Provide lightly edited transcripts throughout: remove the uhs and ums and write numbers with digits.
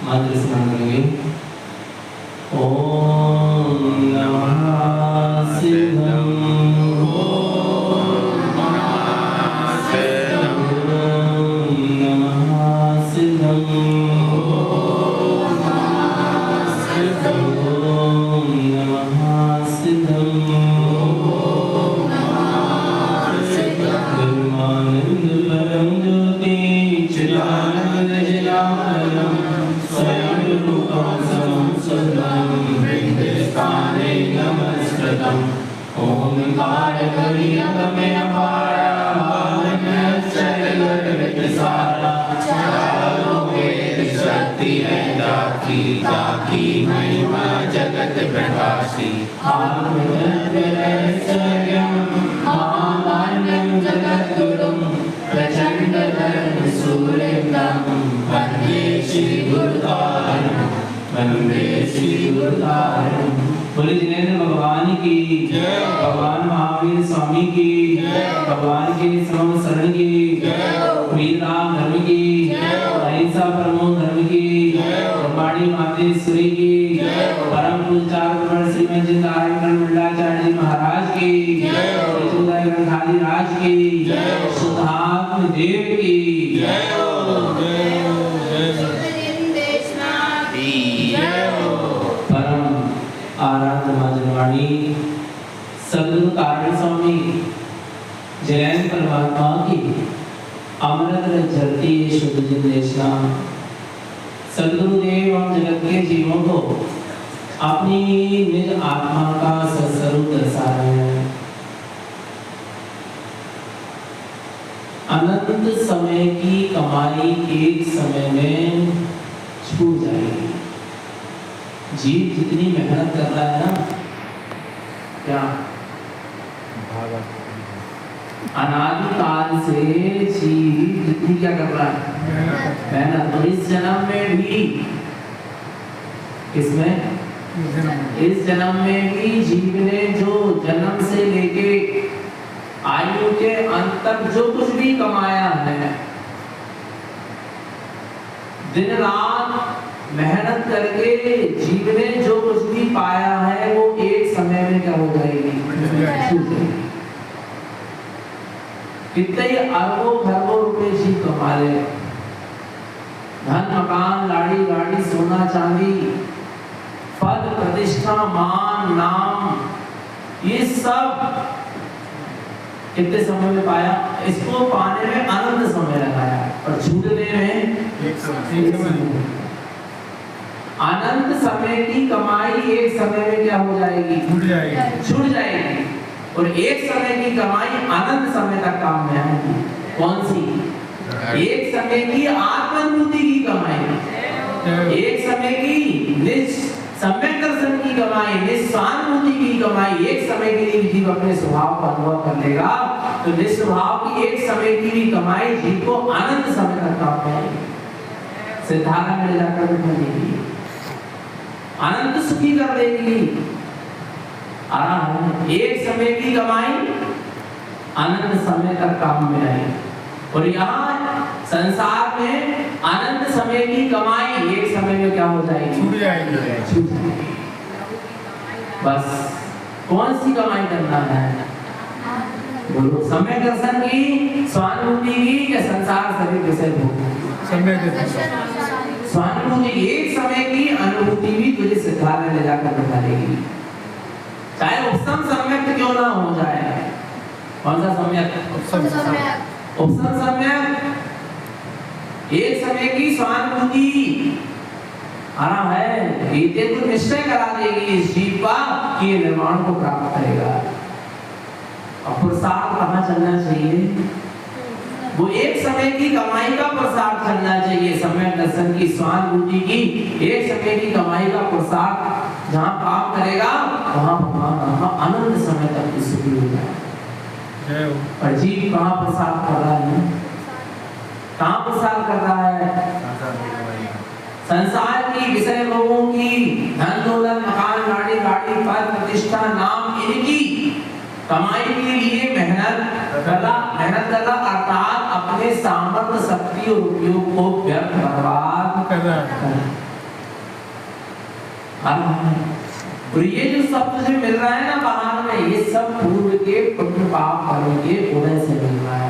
मंत्र स्मरण करेंगे। ओम नमः शिवाय। महिमा जगत प्रकाशी प्रचंड वंदे श्री गुरुदारण। बोले जिनेंद्र भगवान की, भगवान महावीर स्वामी की, भगवान के समस्त शरण की, वीर राम धर्म की, अहिंसा परमो धर्म की, ब्रह्माणी मातेश्वरी की, परम पूज्य श्रीमद जिंदारायण मंडलाचार्य जी महाराज की, खाली राज की, सुधात्म देव की। आराध्य माजनवाणी सद्गुरु कारण स्वामी जयंत परमात्मा की अमृत झरती शुद्ध जिंदेशना सद्गुरुदेव हम जगत के जीवों को अपनी निज आत्मा का सत्स्वरूप दर्शा रहे हैं। अनंत समय की कमाई एक समय में छूट जाएगी। जीव जितनी मेहनत कर रहा है ना, क्या अनादिकाल से जीव जितनी क्या कर रहा है मेहनत, और इस जन्म में भी, किसमें, इस जन्म में भी जीव ने जो जन्म से लेके आयु के अंत तक जो कुछ भी कमाया है, दिन रात मेहनत करके जीव ने जो कुछ भी पाया है वो एक समय में क्या हो जाएगी, कितने अरबों खरबों रुपए जीव कमा ले, धन मकान लाड़ी गाड़ी सोना चांदी पद प्रतिष्ठा मान नाम, ये सब कितने समय में पाया, इसको पाने में अनंत समय लगाया और छूटने में एक समय। अनंत समय की कमाई एक समय में क्या हो जाएगी, छूट जाएगी। और एक समय की कमाई अनंत समय तक काम में आएगी। कौन सी? एक समय की आत्मानुभूति की कमाई, एक समय की निज सम्यक दर्शन की कमाई, निज स्वानुभूति की कमाई। एक समय के लिए जीव अपने स्वभाव का अनुभव कर लेगा तो निज स्वभाव की एक समय की भी कमाई जीव को अनंत समय तक काम में आएगी। सिद्धार्थ में जाकर बिठा देगी, अनंत सुखी कर देगी। आराम, एक समय की कमाई अनंत समय तक काम में आएगी। और यहाँ संसार में अनंत समय की कमाई एक समय में क्या हो जाएगी, छूट जाएगी। बस कौन सी कमाई करना है, बोलो, समय दर्शन की, स्वानुभूति की, या संसार शरीर विषय भोग? स्वानुभूति। एक समय की अनुभूति भी तुझे सिद्धार्थ में ले जाकर बैठा देगी, चाहे उपसम सम्यक क्यों ना हो जाए। कौन सा सम्यक? उपसम सम्यक। एक समय की स्वानुभूति आराम है, गीते को निश्चय करा देगी इस जीव का कि निर्वाण को प्राप्त करेगा। और पुरुषार्थ कहाँ चलना चाहिए, वो एक समय की कमाई का पुरुषार्थ चलना चाहिए। समय दर्शन की स्वानुभूति की एक समय की कमाई का पुरुषार्थ जहाँ काम करेगा वहाँ भगवान अनंत समय तक की सुखी हो जाए। पर जीव कहाँ पुरुषार्थ कर रहा है, कहाँ पुरुषार्थ कर रहा है, संसार की विषय लोगों की धन दौलत मकान गाड़ी पद प्रतिष्ठा नाम इनकी कमाई के लिए मेहनत करना अर्थात अपने सामर्थ्य शक्ति और उपयोग को व्यर्थ बर्बाद करना। और ये जो सब तुझे मिल रहा है ना बाहर में, ये सब पूर्व के पुण्य पाप फलों के उदय से मिल रहा है।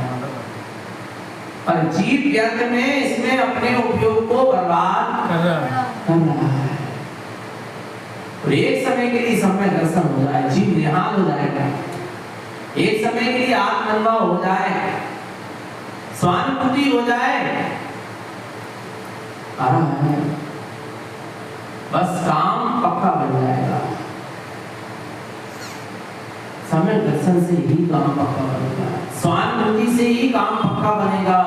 पर जीव व्यर्थ में इसमें अपने उपयोग को बर्बाद कर रहा है। और एक समय के लिए समय दर्शन हो जाए, जीव निहाल हो जाएगा। एक समय के लिए आत्मअनुभव हो जाए, स्वानुभूति हो जाए, बस काम पक्का बन जाएगा। समय दर्शन से ही काम पक्का बनेगा, स्वानुभूति से ही काम पक्का बनेगा।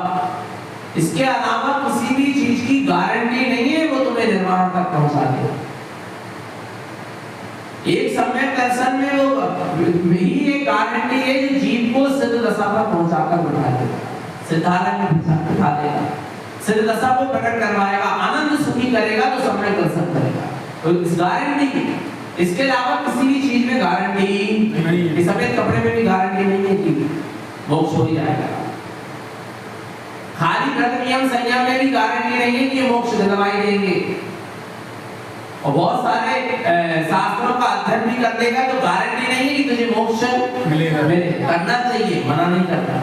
इसके अलावा किसी भी चीज की गारंटी नहीं है वो तुम्हें निर्वाण तक पहुंचा दे। एक समय दर्शन में वो ही एक गारंटी है जो जीव को सिद्ध दशा पर पहुंचाकर बिठा देगा, सिद्धालय में बिठा देगा, सिद्ध दशा को प्रकट करवाएगा, आनंद सुखी करेगा तो समय दर्शन करेगा। तो इस गारंटी, इसके अलावा किसी भी चीज में गारंटी नहीं है। सफेद कपड़े में भी गारंटी नहीं है कि मोक्ष हो जाएगा। खाली व्रत नियम संयम में भी गारंटी नहीं है कि मोक्ष दिलवाई देंगे। और बहुत सारे शास्त्रों का अध्ययन भी कर देगा तो गारंटी नहीं है कि तुझे मोक्ष मिलेगा। करना चाहिए, मना नहीं करता,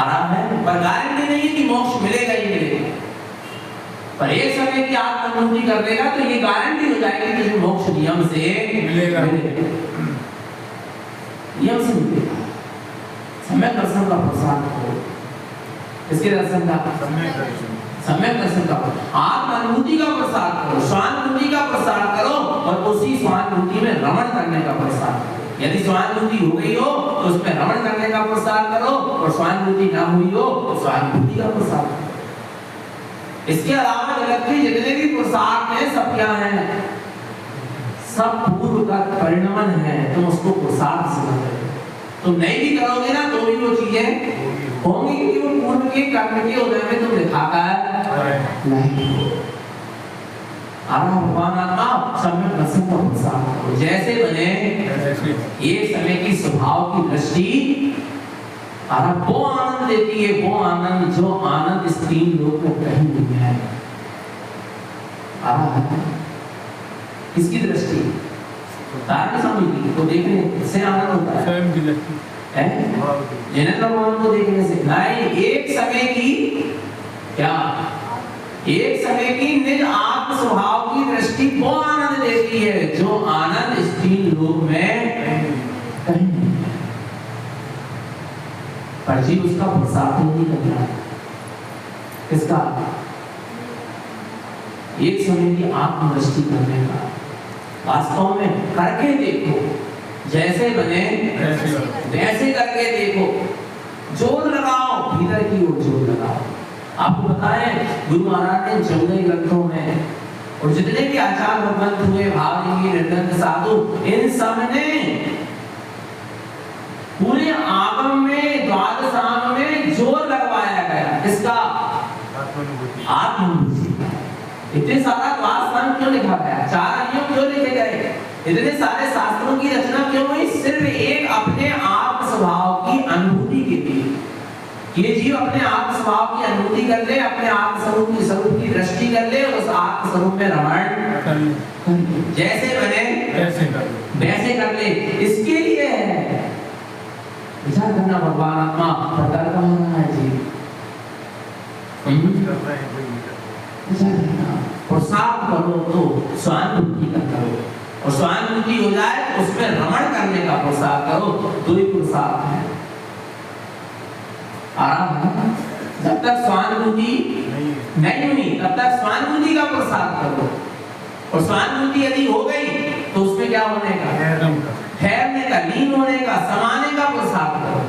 आराम है, पर गारंटी नहीं है कि मोक्ष मिलेगा ही मिलेगा। पर एक समय की आत्मअनुभूति कर लेगा तो ये गारंटी हो जाएगी कि तुझे मोक्ष नियम से मिलेगा। नियम से मिलेगा। समय दर्शन का प्रसाद हो, इसके दर्शन का समय दर्शन का आत्मानुभूति का प्रसार करो, स्वानुभूति का प्रसार करो और उसी स्वानुभूति में रमण करने का प्रसार करो। यदि स्वानुभूति हो गई हो तो उसमें रमण करने का प्रसार करो, और स्वानुभूति ना हुई हो तो स्वानुभूति का प्रसार करो। इसके अलावा जगत के जितने भी प्रसाद हैं सब क्या हैं? सब पूर्व का परिणमन है। तुम उसको प्रसाद समझ रहे हो। तुम नहीं भी करोगे ना तो भी वो चीजें होंगी, क्योंकि वो पूर्व के कर्म के उदय में तुम दिखाता है नहीं। भगवान आत्मा समय दर्शन का प्रसाद करो, जैसे बने ये समय की स्वभाव की दृष्टि वो आनंद देती है, वो आनंद जो आनंद इस तीन लोक में कहीं नहीं है। किसकी दृष्टि? तारक स्वामी की, तो देखने से आनंद होता है, जिनेंद्र भगवान को देखने से नहीं। एक समय की क्या, एक समय की निज आत्म स्वभाव की दृष्टि वो आनंद देती है जो आनंद इस तीन लोक में कहीं नहीं है। पर जीव उसका प्रसाद नहीं कर रहा है। किसका? एक समय की आत्मदृष्टि करने का। वास्तव में करके देखो, जैसे बने वैसे करके देखो, जोर लगाओ, भीतर की ओर जोर लगाओ। आपको बताएं गुरु महाराज ने 14 ग्रंथों में, और जितने भी आचार्य ग्रंथ हुए, भावलिंगी, निर्गंथ, साधु, इन सब ने पूरे आगम में, द्वादश आगम में जोर लगवाया गया। किसका? आत्मानुभूति। इतने सारा द्वादश क्यों लिखा गया? 4 नियम क्यों लिखे गए? इतने सारे शास्त्रों की रचना क्यों हुई? सिर्फ एक अपने आत्म स्वभाव की अनुभूति के लिए। ये जीव अपने आत्म स्वभाव की अनुभूति कर ले, अपने आत्म स्वरूप की दृष्टि कर ले, उस आत्म स्वरूप में रमण जैसे बने वैसे कर ले। इसके लिए है विचार करना। भगवान आत्मा प्रकार का होना है जी। प्रसाद करो तो स्वानुभूति का करो, और स्वानुभूति हो जाए तो उसमें रमण करने का प्रसाद करो। दो ही प्रसाद है। आराम है। जब तक स्वानुभूति नहीं हुई तब तक स्वानुभूति का प्रसाद करो, और स्वानुभूति यदि हो गई तो उसमें क्या होने का? ठहरने का, लीन होने का, समाने का प्रसाद करो।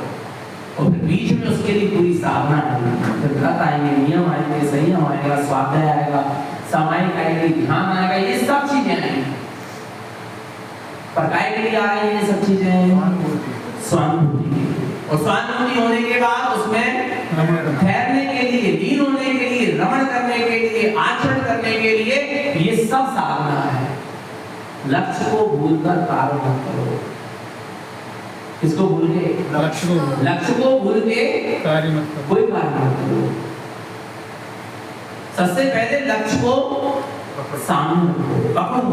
और फिर बीच में उसके लिए पूरी साधना करना। फिर व्रत आएंगे, नियम आएंगे, संयम आएगा, स्वाध्याय आएगा, सामायिक आएगी, ध्यान आएगा, ये सब चीजें आएंगी। पर काय के लिए आ रही है ये सब चीजें? स्वानुभूति के लिए। और स्वानुभूति होने के बाद उसमें ठहरने के लिए, लीन होने के लिए, रमण करने के लिए, आचरण करने के लिए ये सब साधना है। लक्ष्य को भूलकर कार्य मत करो। किसको भूल के? लक्ष्य को भूल के कार्य मत करो, कोई कार्य मत करो। सबसे पहले लक्ष्य को सामने रखो, पकड़ो।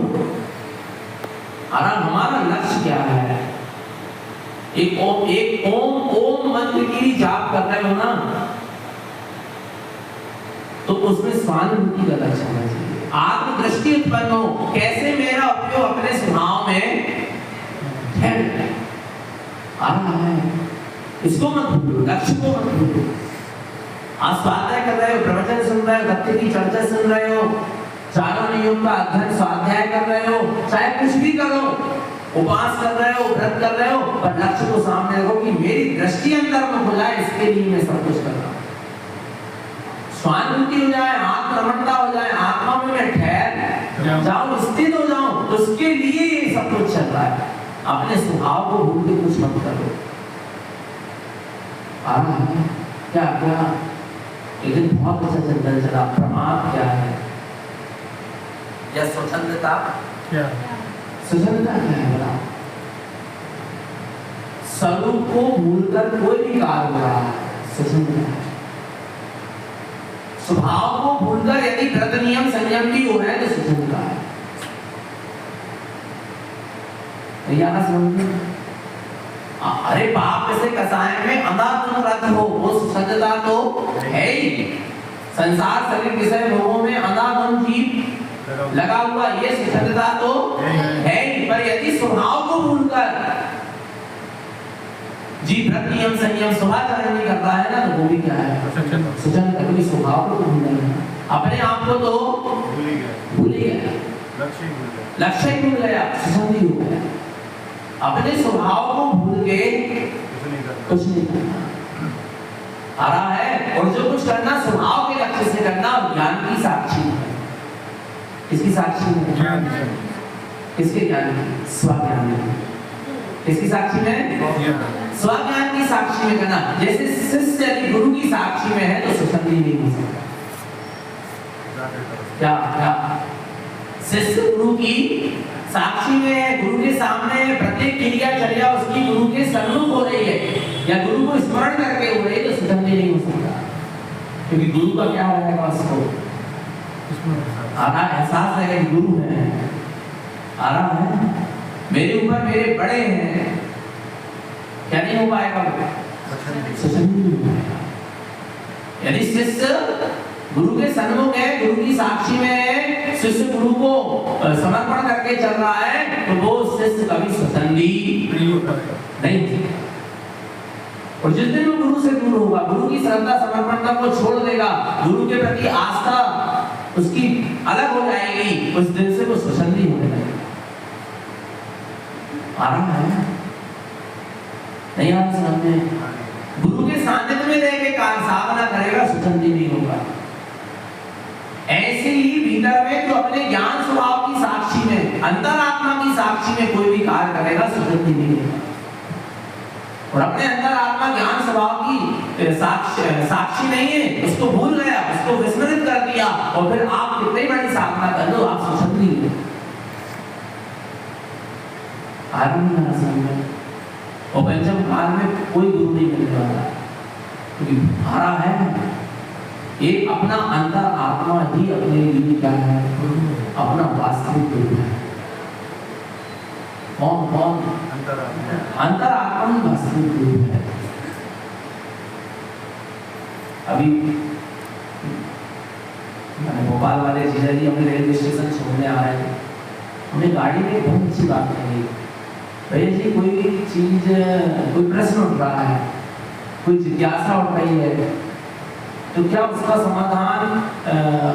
और हमारा लक्ष्य क्या है? एक ओम मंत्र की जाप कर रहे हो ना, तो उसमें स्वानुभूति का लक्ष्य होना चाहिए। आत्मदृष्टि उत्पन्न हो, कैसे मेरा उपयोग अपने स्वभाव में है। आ रहा है, इसको मत भूलो, लक्ष्य को मत भूलो। आप स्वाध्याय कर रहे हो, प्रवचन सुन रहे हो, तत्व की चर्चा सुन रहे हो, चारों नियमों का अध्ययन स्वाध्याय कर रहे हो, चाहे कुछ भी करो, उपवास कर रहे हो, व्रत कर रहे हो, पर लक्ष्य को सामने रखो कि मेरी दृष्टि अंतर में हो जाए, इसके लिए मैं सब कुछ कर रहा हूं। स्वानुभूति हो जाए, आत्मरमणता हो जाए, आत्मा में मैं ठहर जाऊं, स्थित हो जाऊं, उसके लिए ये सब कुछ चल रहा है। अपने स्वभाव को भूल के कुछ मत करो। आ रहा है क्या? लेकिन बहुत अच्छा चंदन चला। प्रमाद क्या है? या स्वतंत्रता क्या? स्वतंत्रता क्या है? बड़ा स्वरूप को भूलकर कोई भी कार्य हो रहा है, स्वतंत्रता है। स्वभाव को भूलकर यदि व्रत नियम संयम भी हो रहे हैं तो स्वतंत्रता है। अरे बाप से कसाय में अंधाधुंध हो, वो स्वतंत्रता तो है ही। संसार शरीर विषय भोगों में अंधाधुंध जीव लगा हुआ, ये स्वतंत्रता तो है ही। पर यदि स्वभाव को भूलकर जीव व्रत नियम संयम स्वभाचारण नहीं कर रहा है ना, तो वो भी क्या है? स्वतंत्रता। क्योंकि स्वभाव को भूल गया, अपने आप को तो भूल ही गया, लक्ष्य ही भूल गया, स्वतंत्र ही हो गया। अपने स्वभाव को भूल के कुछ नहीं करना आ रहा है। और जो कुछ करना स्वभाव के लक्ष्य से करना, ज्ञान की साक्षी है। किसकी साक्षी है? किसके ज्ञान की? स्वज्ञान की। किसकी साक्षी में? स्वज्ञान की साक्षी में करना। जैसे शिष्य यदि गुरु की साक्षी में है तो स्वतंत्र नहीं हो सकता। क्या शिष्य गुरु की साक्षी में है, गुरु के सामने प्रत्येक क्रिया चर्या उसकी गुरु के सम्मुख हो रही है, या गुरु को स्मरण करके हो रही है, तो स्वतंत्र नहीं हो सकता। क्योंकि गुरु का क्या हो जाएगा? उसको आना एहसास है कि गुरु है, आ रहा है मेरे ऊपर, मेरे बड़े हैं, क्या नहीं हो पाएगा? स्वतंत्र नहीं हो पाएगा। यदि शिष्य गुरु के सन्मुख है, गुरु की साक्षी में है, शिष्य गुरु को समर्पण करके चल रहा है, तो वो शिष्य कभी स्वतंत्र नहीं हो सकता। और जिस दिन वो गुरु से दूर होगा, गुरु की श्रद्धा समर्पणता को छोड़ देगा, गुरु के प्रति आस्था उसकी अलग हो जाएगी, उस दिन से वो स्वतंत्र ही होने लगेगा। आ रहा है नहीं? आप समझ में? गुरु के सानिध्य में रह के साधना करेगा, स्वतंत्र नहीं होगा। ऐसे ही भीतर में जो अपने ज्ञान स्वभाव की साक्षी में, अंतरात्मा की साक्षी में कोई भी कार्य करेगा, स्वतंत्र नहीं होगा। और अपने अंतरात्मा ज्ञान स्वभाव की साक्षी नहीं है, उसको भूल गया, उसको विस्मृत कर दिया, और फिर आप कितनी बड़ी साधना कर लो, आप स्वतंत्र नहीं हो। और पंचम काल में कोई गुरु नहीं मिलने वाला, क्योंकि हरा है एक अपना अंतर आत्मा ही अपने लिए क्या है? अपना वास्तविक गुरु है। कौन? अंतर आत्मा ही वास्तविक गुरु है। अभी भोपाल वाले जीजा जी हमें रेलवे स्टेशन छोड़ने आ रहे थे, उन्हें गाड़ी में बहुत अच्छी बात कही, भैया जी कोई भी चीज, कोई प्रश्न उठ रहा है, कोई जिज्ञासा उठ रही है, तो क्या उसका समाधान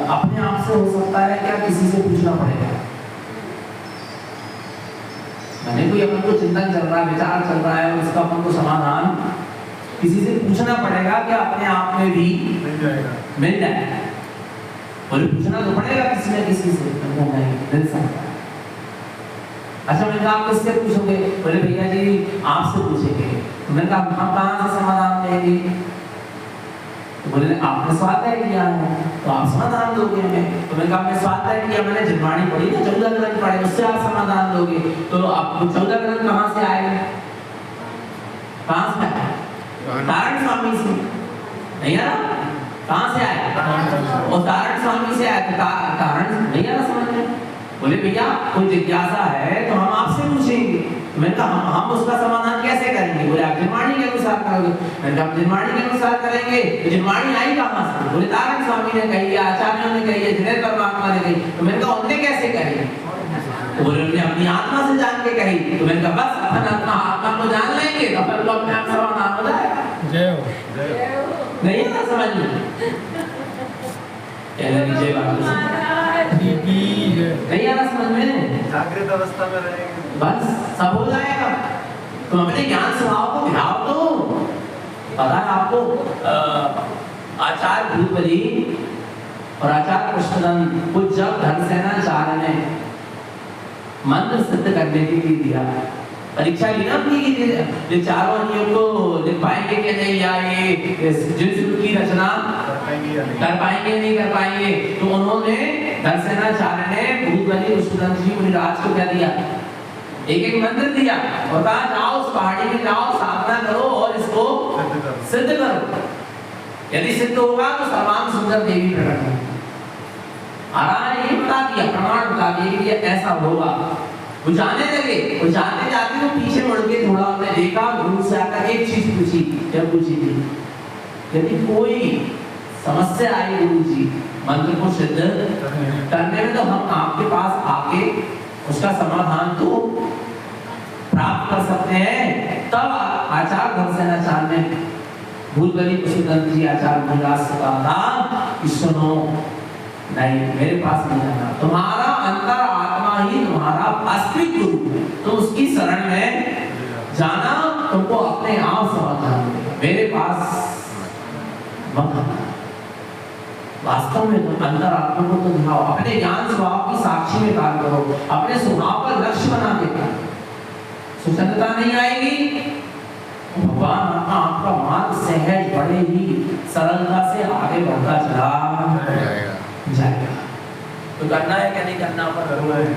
अपने आप से हो सकता है, क्या किसी से पूछना पड़ेगा? मैंने कोई अपन को चिंतन चल रहा है, विचार चल रहा है, उसका अपन को समाधान किसी से पूछना पड़ेगा, क्या अपने आप में भी मिल जाएगा? और पूछना तो पड़ेगा किसी न किसी से, नहीं मिल सकता। अच्छा, मैंने कहा आप किससे पूछोगे? बोले भैया जी आपसे पूछेंगे। तो मैंने कहा हम कहाँ से समाधान देंगे? बोले आपने स्वाध्याय किया है तो आप समाधान दोगे हमें। तो मैंने कहा मैं स्वाध्याय किया, मैंने जिनवाणी पढ़ी ना, 14 ग्रंथ पढ़े, उससे आप समाधान दोगे। तो आपको 14 ग्रंथ कहाँ से आए? कहाँ से आए? तारण स्वामी से नहीं आ रहा? कहाँ से आए? और तारण स्वामी से आए। तारण नहीं आ रहा समझ में? बोले भैया कोई जिज्ञासा है तो हम आपसे पूछेंगे। मैंने कहा हम उसका समाधान कैसे करेंगे? बोले आप जिनवाणी के अनुसार करोगे। मैंने कहा जिनवाणी के अनुसार करेंगे तो जिनवाणी आई कहाँ से? बोले तारण स्वामी ने कही है, आचार्यों ने कही है, जिनेन्द्र परमात्मा ने कही। तो मैंने कहा उनने कैसे कही? तो बोले उन्होंने अपनी आत्मा से जान के कही। तो मैंने कहा बस अपन अपना आत्मा को जान लेंगे तो फिर तो अपने आप समाधान हो जाएगा। जय हो। नहीं है ना समझ में? जय बाबा नहीं आ रहा समझ में? जागृत अवस्था में रहेंगे बस सब हो जाएगा। तुम अपने ज्ञान स्वभाव को भिड़ाओ। तो पता है आपको आचार्य भूतबली और आचार्य कृष्णनंद को जब धर्मसेनाचार्य ने मंत्र सिद्ध करने के लिए दिया, परीक्षा ली ना अपनी कि चारों अंगों को लिख पाएंगे कि नहीं, या ये जिस की रचना कर पाएंगे नहीं कर पाएंगे। तो उन्होंने धर्मसेनाचार्य ने भूतबली कृष्णनंद जी मुनिराज को क्या दिया? एक एक मंत्र दिया और कहा जाओ उस पहाड़ी में जाओ, साधना करो और इसको सिद्ध करो। यदि सिद्ध होगा तो सर्वांग सुंदर देवी प्रकट होगी। ये बता दिया, प्रमाण बता दिए कि ये ऐसा होगा। वो जाने लगे, वो जाते जाते वो पीछे मुड़ के थोड़ा उन्होंने देखा, गुरु से आकर एक चीज पूछी। क्या पूछी थी? यदि कोई समस्या आई गुरु जी मंत्र को सिद्ध करने में तो हम आपके पास आके उसका समाधान तो प्राप्त कर सकते हैं। तब आचार्य धर्मसेनाचार्य ने भूतबली कृष्णनंद जी आचार्य मुनिराज से कहा कि सुनो, नहीं मेरे पास नहीं आना, तुम्हारा अंतर आत्मा ही तुम्हारा वास्तविक गुरु है, तो उसकी शरण में जाना, तुमको अपने आप समाधान मिलेगा। मेरे पास मत आना। वास्तव में तुम अंतर आत्मा को तो दिखाओ, अपने ज्ञान स्वभाव की साक्षी में कार्य करो, अपने स्वभाव पर लक्ष्य बना के करो। सुचंदता नहीं आएगी, भगवान आपका मार्ग सहज बड़े ही सरलता से आगे बढ़ता चला जाएगा। तो करना है क्या नहीं करना?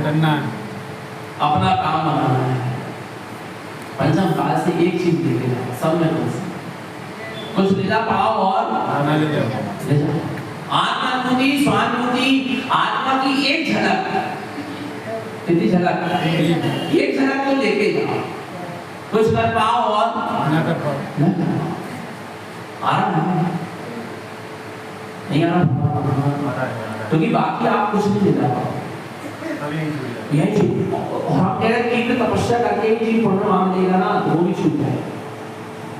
करना है, अपना काम बनाना है। पंचम काल से एक चीज लेके जाओ, सब में कुछ ले जा पाओ और ले जाओ। आत्मानुभूति, स्वानुभूति, आत्मा की एक झलक, कितनी झलक? एक झलक तो लेके जाओ, कुछ कर पाओ और ना कर पाओ। आ रहा है नहीं आ रहा? क्योंकि बाकी आप कुछ नहीं ले पाओ। यही चीज और हम कह रहे हैं कि तपस्या करके ही चीज पूर्ण मान लेगा ना, वो भी छूट है।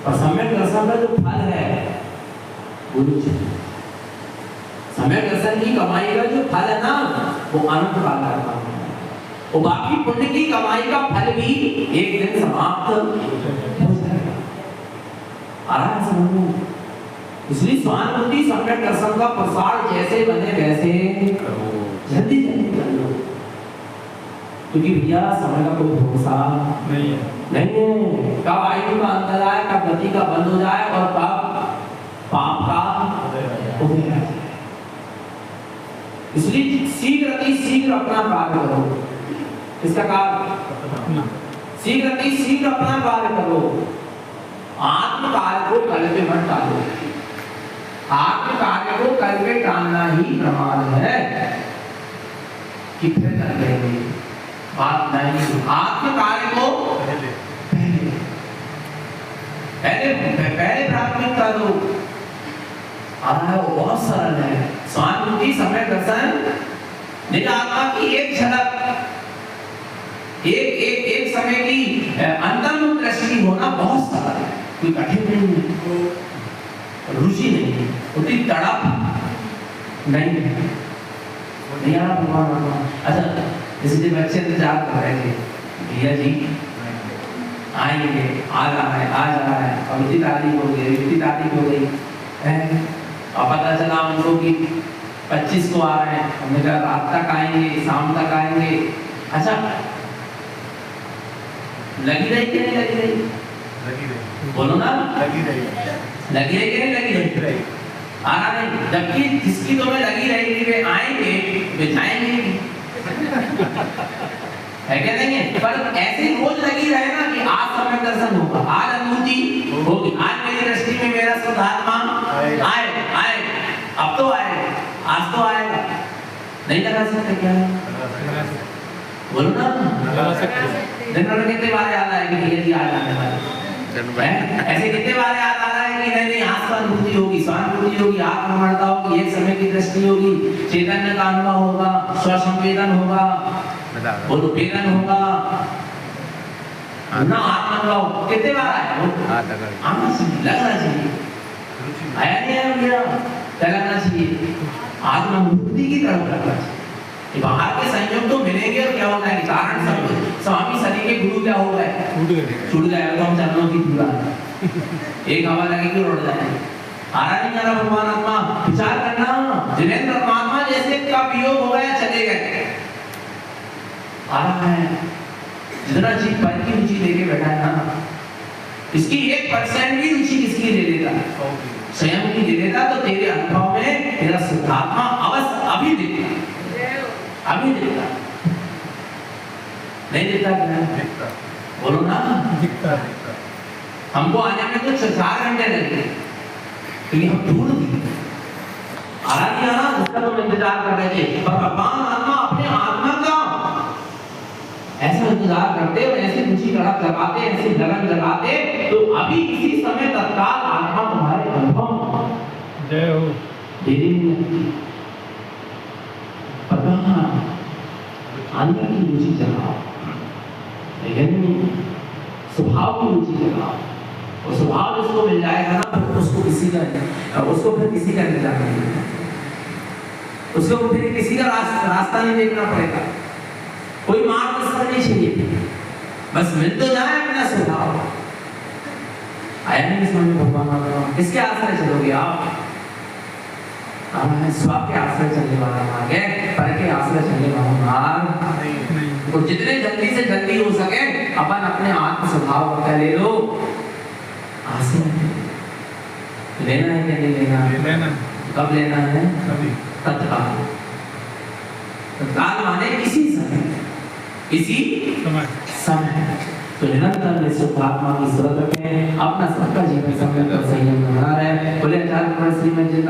और सम्यक दर्शन का जो फल है वो भी छूट है। सम्यक दर्शन की कमाई का जो फल है ना, वो अनंत काल का है। और बाकी पुण्य की कमाई का फल भी एक दिन समाप्त हो जाएगा। आ रहा है समझ में? इसलिए स्वानुभूति सम्यक दर्शन का प्रसार जैसे बने वैसे जल्दी जल्दी कर लो, क्योंकि भैया समय का कोई भरोसा नहीं है। कब आयु का अंतर आए, कब गति का बंद हो जाए और कब पाप का उदय आ जाए। इसलिए शीघ्र अपना कार्य करो। किसका कार्य? शीघ्र अपना कार्य करो। आत्म कार्य को कल पे मत डालो। आत्म कार्य को कल पे टालना ही प्रमाद है कि फिर कर लेंगे, बात नहीं। आत्म कार्य को पहले प्राथमिकता दो। वो बहुत सरल है। स्वानुभूति, सम्यक दर्शन, निज आत्मा की एक झलक, एक समय की अंतर्मुख दृष्टि होना बहुत सरल है, कोई कठिन नहीं है, रुचि नहीं है, उतनी तड़प नहीं है। नहीं आ रहा? अच्छा, इसलिए बच्चे इंतजार कर रहे थे, भैया जी आएंगे, आ रहा है, अब इतनी तारीख हो गई है। और पता चला उनको कि 25 को आ रहे हैं, हमने कहा रात तक आएंगे, शाम तक आएंगे। अच्छा, लगी रही कि नहीं लगी रही? बोलो ना, लगी रही कि नहीं लगी रही? आ रहा नहीं, जबकि जिसकी तुम्हें लगी रहेगी वे आएंगे वे जाएंगे नहीं। है क्या नहीं है? पर ऐसे रोज लगी रहे ना कि आज सम्यक दर्शन होगा, आज अनुभूति होगी, आज मेरी दृष्टि में मेरा शुद्धात्मा आए, अब तो आए, आज तो आएगा। नहीं लगा सकते क्या? बोलो ना, लगा सकते। दिन भर में कितने बार याद आएगी कि यदि आज आने वाले ऐसे कितने बार याद आ रहा है कि नहीं आज स्वानुभूति होगी, स्वानुभूति होगी, आत्ममर्ता होगी, एक समय की दृष्टि होगी, चैतन्य का अनुभव होगा, स्वसंवेदन होगा, बोलो वेदन होगा ना, आत्मअनुभव कितने बार आया वो? आना चाहिए, लगना चाहिए, आया नहीं आया भैया, लगना चाहिए, आत्मअनुभूति की तरफ लगना चाहिए। बाहर के संयोग तो मिलेंगे और क्या होता है कारण सब स्वामी शनि के गुरु क्या हो गए, छूट गए तो हम चरणों की धूला एक हवा लगेगी और उड़ जाएंगे। आरा नहीं आ रहा भगवान आत्मा, विचार करना, जिनेंद्र परमात्मा जैसे का वियोग हो गया चले गए, आ रहा है जितना जीव पद की रुचि लेके बैठा है ना, इसकी 1% भी रुचि किसकी ले लेता, स्वयं की ले लेता तो तेरे अनुभव में तेरा शुद्धात्मा अवश्य अभी दिखता, अभी दिखता, नहीं दिखता क्या? बोलो ना, दिखता। हमको आने में कुछ 4 घंटे लगे क्योंकि हम दूर थे, आ रहा नहीं आ रहा, उसका तुम इंतजार कर रहे थे, पर भगवान आत्मा अपने आत्मा का ऐसा इंतजार करते और ऐसी रुचि लगाते, ऐसी लगन लगाते तो अभी इसी समय तत्काल आत्मा तुम्हारे अनुभव जय हो देरी नहीं लगती। अंदर की रुचि जगाओ, लेकिन स्वभाव की रुचि जगाओ, और स्वभाव जिसको मिल जाएगा ना फिर उसको किसी का इंतजार नहीं, उसको फिर किसी का रास्ता नहीं देखना पड़ेगा, कोई मार्गदर्शन नहीं चाहिए, बस मिल तो जाए अपना स्वभाव। आया नहीं समझ में भगवान, किसके आश्रय चलोगे आप? स्व के आश्रय चलने वाला मार्ग है, पर के आश्रय चलने वाला मार्ग नहीं। तो जितने जल्दी से जल्दी हो सके अपन अपने आत्म स्वभाव का ले लो, आश्रय लेना है क्या नहीं लेना? कब लेना है? तत्काल। तत्काल माने इसी समय तो निरंतर निःशुद्धात्मा की स्मृति में अपना सबका जीवन संयम बना रहे। बोले आचार्य श्रीमद जी